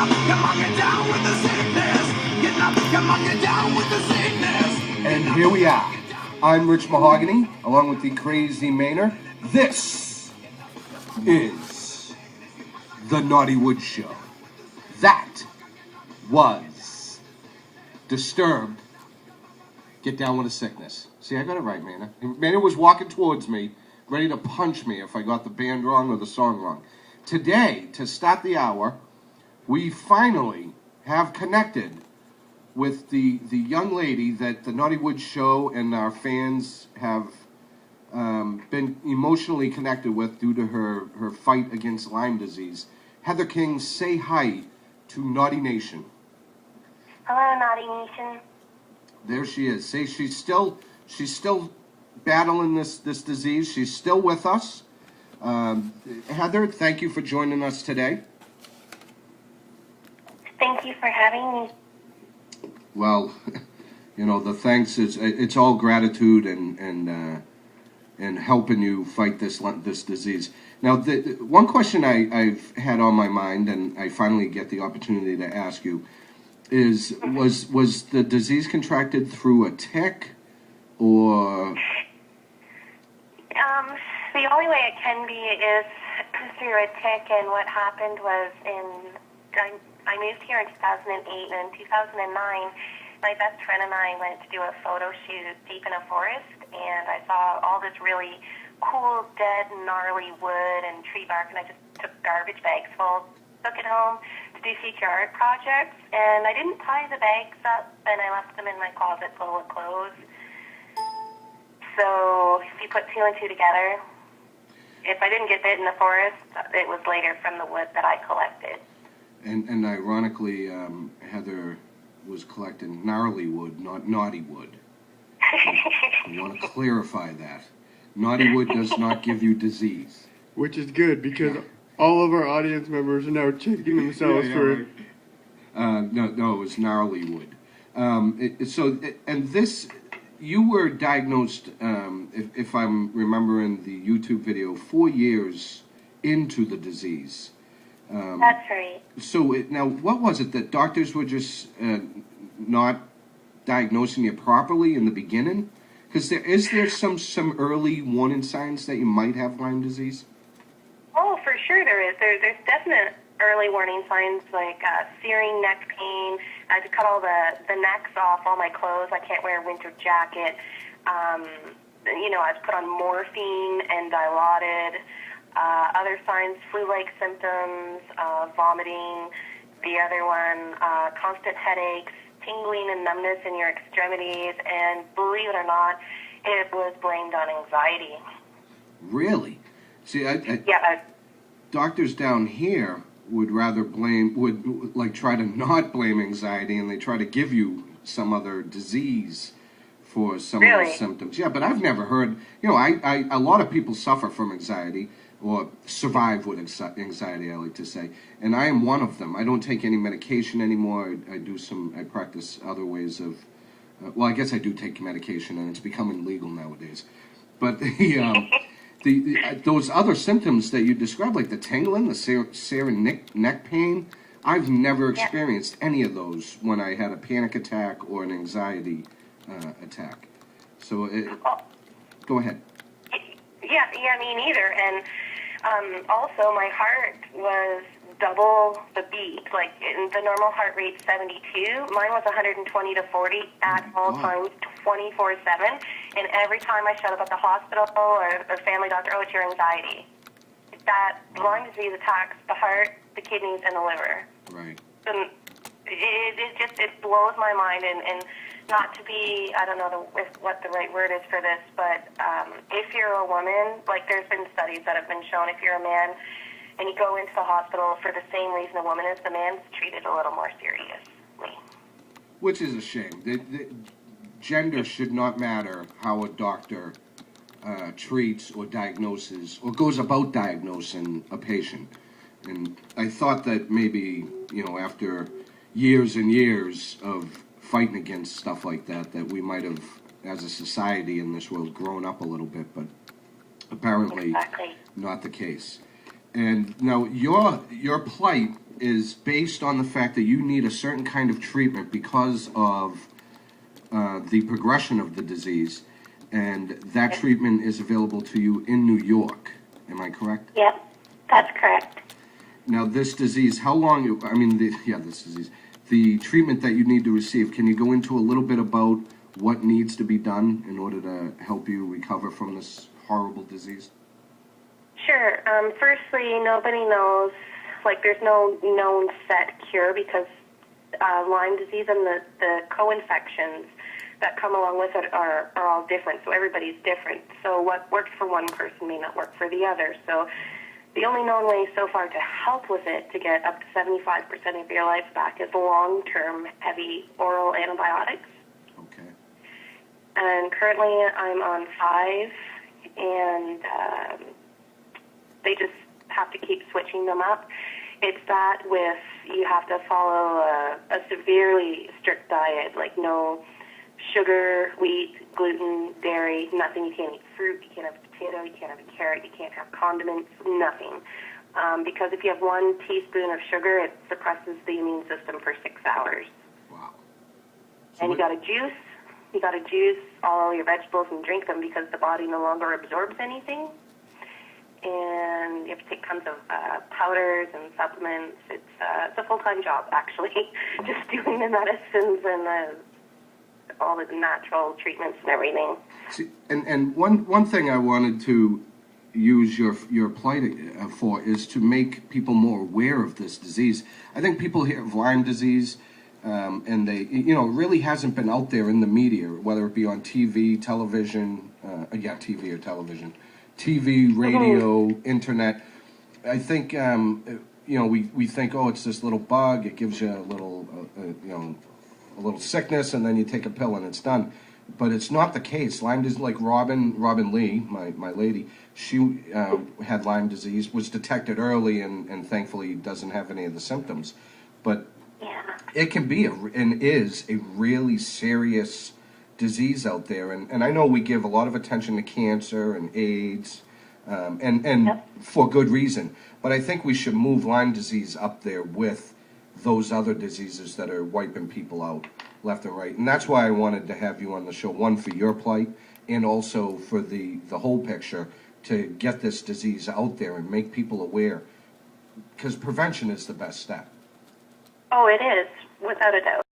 up, come on, get down with the sickness. Get up, come on, get down with the sickness. And here we are. I'm Rich Mahogany, along with the Crazy Maynard. This is the Notty Wood Show. That was Disturbed. Get down with the sickness. See, I got it right, Maynard. Maynard was walking towards me, ready to punch me if I got the band wrong or the song wrong. Today, to start the hour, we finally have connected with the young lady that the Notty Wood Show and our fans have been emotionally connected with due to her fight against Lyme disease. Heather King, say hi to Naughty Nation. Hello, Naughty Nation. There she is. Say she's still battling this disease. She's still with us. Heather, thank you for joining us today. Thank you for having me. Well, you know, the thanks is it's all gratitude and helping you fight this disease. Now, the one question I've had on my mind, and I finally get the opportunity to ask you, is was the disease contracted through a tick, or? The only way it can be is through a tick, and what happened was I moved here in 2008, and in 2009, my best friend and I went to do a photo shoot deep in a forest, and I saw all this really cool, dead, gnarly wood and tree bark, and I just took garbage bags full, took it home to do future art projects, and I didn't tie the bags up, and I left them in my closet full of clothes. So if you put two and two together, if I didn't get bit in the forest, it was later from the wood that I collected. And ironically, Heather was collecting gnarly wood, not naughty wood. I want to clarify that. Naughty wood does not give you disease. Which is good, because all of our audience members are now checking themselves for... Right. No, it was gnarly wood. This, you were diagnosed, if I'm remembering the YouTube video, 4 years into the disease. That's right. So now, what was it that doctors were just not diagnosing you properly in the beginning? Because is there some early warning signs that you might have Lyme disease? Oh, for sure there is. There's definite early warning signs like searing neck pain. I had to cut all the necks off all my clothes. I can't wear a winter jacket. I had to put on morphine and Dilaudid. Other signs, flu-like symptoms, vomiting. The other one, constant headaches, tingling and numbness in your extremities, and believe it or not, it was blamed on anxiety. Really? See, Yeah. Doctors down here would try to not blame anxiety, and they try to give you some other disease for some of the symptoms. Yeah, but I've never heard, a lot of people suffer from anxiety, or survive with anxiety, I like to say. And I am one of them. I don't take any medication anymore. I practice other ways of, I guess I do take medication, and it's becoming legal nowadays. But those other symptoms that you described, like the tingling, the searing neck pain, I've never experienced any of those when I had a panic attack or an anxiety attack. So, go ahead. Yeah, me neither. And also, my heart was double the beat. Like, the normal heart rate's 72. Mine was 120 to 40 at all times, 24/7. And every time I showed up at the hospital or a family doctor, it's your anxiety. That Lyme disease attacks the heart, the kidneys, and the liver. Right. And it blows my mind, and not to be, I don't know what the right word is for this, but if you're a woman, like there's been studies that have been shown, if you're a man and you go into the hospital for the same reason a woman is, the man's treated a little more seriously. Which is a shame. The gender should not matter how a doctor treats or diagnoses or goes about diagnosing a patient. And I thought that maybe, after years and years of fighting against stuff like that we might have, as a society in this world, grown up a little bit, but apparently not the case. And now your plight is based on the fact that you need a certain kind of treatment because of the progression of the disease, and that treatment is available to you in New York. Am I correct? Yep, that's correct. Now, this disease, how long, this disease, the treatment that you need to receive, can you go into a little bit about what needs to be done in order to help you recover from this horrible disease? Sure. Firstly, nobody knows, there's no known set cure because Lyme disease and the co-infections that come along with it are all different, so everybody's different. So what works for one person may not work for the other. So the only known way so far to help with it, to get up to 75% of your life back, is long-term heavy oral antibiotics. Okay. And currently I'm on 5, and they just have to keep switching them up. It's that with, you have to follow a severely strict diet, like no sugar, wheat, gluten, dairy, nothing. You can't eat fruit, you can't have a potato, you can't have a carrot, you can't have condiments, nothing. Because if you have 1 teaspoon of sugar, it suppresses the immune system for 6 hours. Wow. And you got to juice all your vegetables and drink them because the body no longer absorbs anything. And you have to take tons of powders and supplements. It's a full-time job, actually, just doing the medicines and all the natural treatments and everything. See, and one thing I wanted to use your plight for is to make people more aware of this disease. I think people hear of Lyme disease, and they, really hasn't been out there in the media, whether it be on TV, television, TV or television, TV, radio, internet. I think, we think, oh, it's this little bug. It gives you a little, a little sickness, and then you take a pill and it's done. But it's not the case. Lyme disease, like Robin Lee, my lady, she had Lyme disease, was detected early, and thankfully doesn't have any of the symptoms. But it can be and is a really serious disease out there. And I know we give a lot of attention to cancer and AIDS, and for good reason. But I think we should move Lyme disease up there with those other diseases that are wiping people out left and right. And that's why I wanted to have you on the show, one, for your plight, and also for the whole picture, to get this disease out there and make people aware, because prevention is the best step. Oh, it is, without a doubt.